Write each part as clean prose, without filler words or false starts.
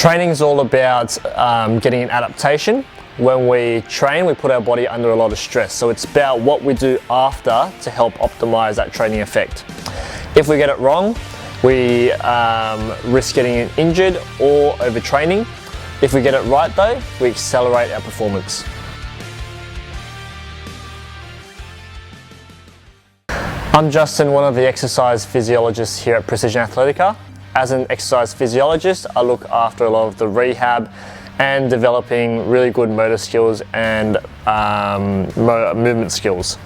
Training is all about getting an adaptation. When we train, we put our body under a lot of stress. So it's about what we do after to help optimize that training effect. If we get it wrong, we risk getting injured or overtraining. If we get it right though, we accelerate our performance. I'm Justin, one of the exercise physiologists here at Precision Athletica. As an exercise physiologist, I look after a lot of the rehab and developing really good motor skills and movement skills.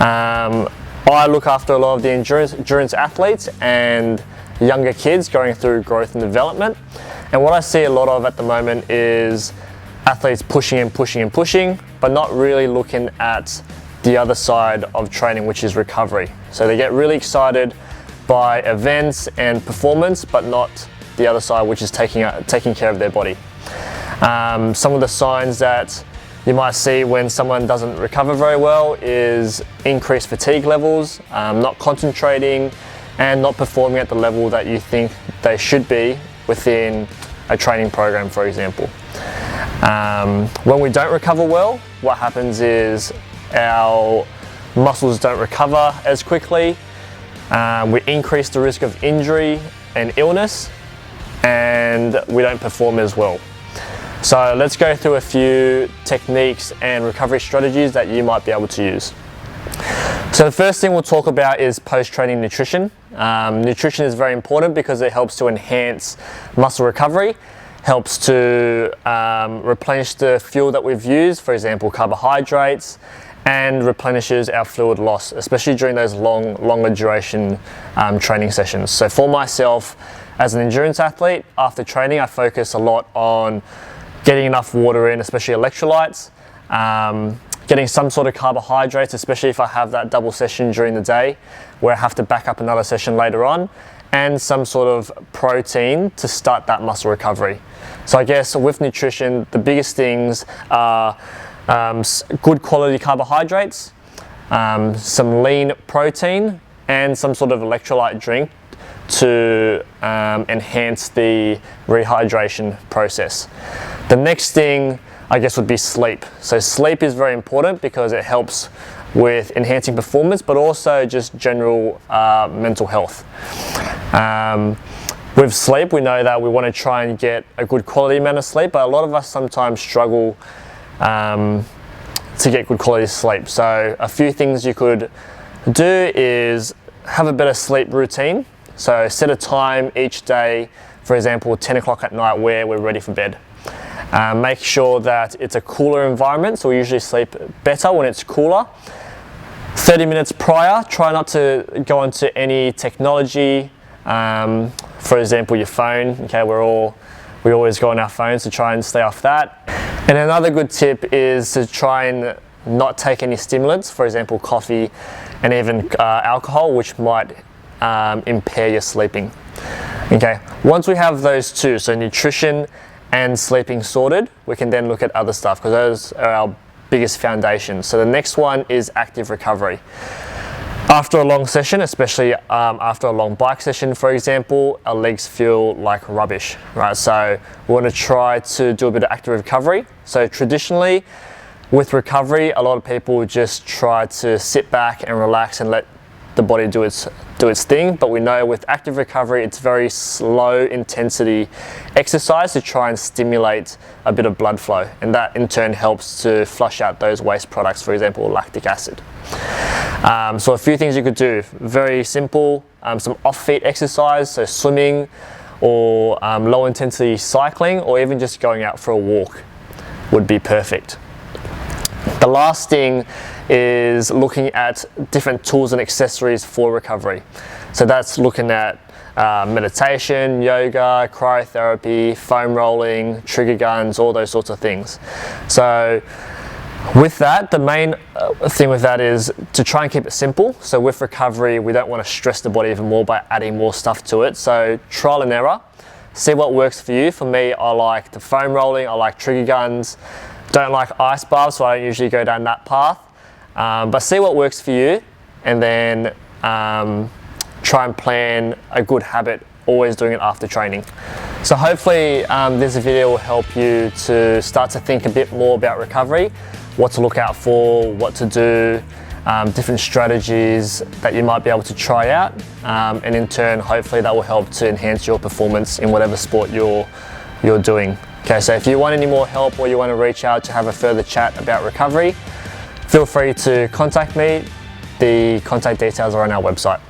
I look after a lot of the endurance athletes and younger kids going through growth and development. And what I see a lot of at the moment is athletes pushing and pushing and pushing, but not really looking at the other side of training, which is recovery. So they get really excited by events and performance, but not the other side, which is taking care of their body. Some of the signs that you might see when someone doesn't recover very well is increased fatigue levels, not concentrating, and not performing at the level that you think they should be within a training program, for example. When we don't recover well, what happens is our muscles don't recover as quickly. We increase the risk of injury and illness, and we don't perform as well. So let's go through a few techniques and recovery strategies that you might be able to use. So the first thing we'll talk about is post-training nutrition. Nutrition is very important because it helps to enhance muscle recovery, helps to replenish the fuel that we've used, for example, carbohydrates, and replenishes our fluid loss, especially during those longer duration training sessions. So for myself, as an endurance athlete, after training, I focus a lot on getting enough water in, especially electrolytes, getting some sort of carbohydrates, especially if I have that double session during the day where I have to back up another session later on, and some sort of protein to start that muscle recovery. So I guess with nutrition, the biggest things are good quality carbohydrates, some lean protein, and some sort of electrolyte drink to enhance the rehydration process. The next thing, I guess, would be sleep. So sleep is very important because it helps with enhancing performance, but also just general mental health. With sleep, we know that we want to try and get a good quality amount of sleep, but a lot of us sometimes struggle to get good quality sleep. So a few things you could do is have a better sleep routine. So set a time each day, for example, 10 o'clock at night where we're ready for bed. Make sure that it's a cooler environment, so we usually sleep better when it's cooler. 30 minutes prior, try not to go into any technology, for example, your phone. Okay, we always go on our phones to try and stay off that. And another good tip is to try and not take any stimulants, for example, coffee and even alcohol, which might impair your sleeping. Okay, once we have those two, so nutrition and sleeping sorted, we can then look at other stuff because those are our biggest foundations. So the next one is active recovery. After a long session, especially after a long bike session, for example, our legs feel like rubbish, right? So we want to try to do a bit of active recovery. So traditionally, with recovery, a lot of people just try to sit back and relax and let the body do its thing. But we know with active recovery, it's very slow intensity exercise to try and stimulate a bit of blood flow. And that in turn helps to flush out those waste products, for example, lactic acid. So a few things you could do, very simple, some off-feet exercise, so swimming or low intensity cycling, or even just going out for a walk would be perfect. The last thing is looking at different tools and accessories for recovery. So that's looking at meditation, yoga, cryotherapy, foam rolling, trigger guns, all those sorts of things. So with that, the main thing with that is to try and keep it simple. So with recovery, we don't want to stress the body even more by adding more stuff to it. So trial and error, see what works for you. For me, I like the foam rolling, I like trigger guns. Don't like ice baths, so I don't usually go down that path. But see what works for you, and then try and plan a good habit always doing it after training. So hopefully this video will help you to start to think a bit more about recovery, what to look out for, what to do, different strategies that you might be able to try out, and in turn, hopefully that will help to enhance your performance in whatever sport you're doing. Okay, so if you want any more help or you want to reach out to have a further chat about recovery, feel free to contact me. The contact details are on our website.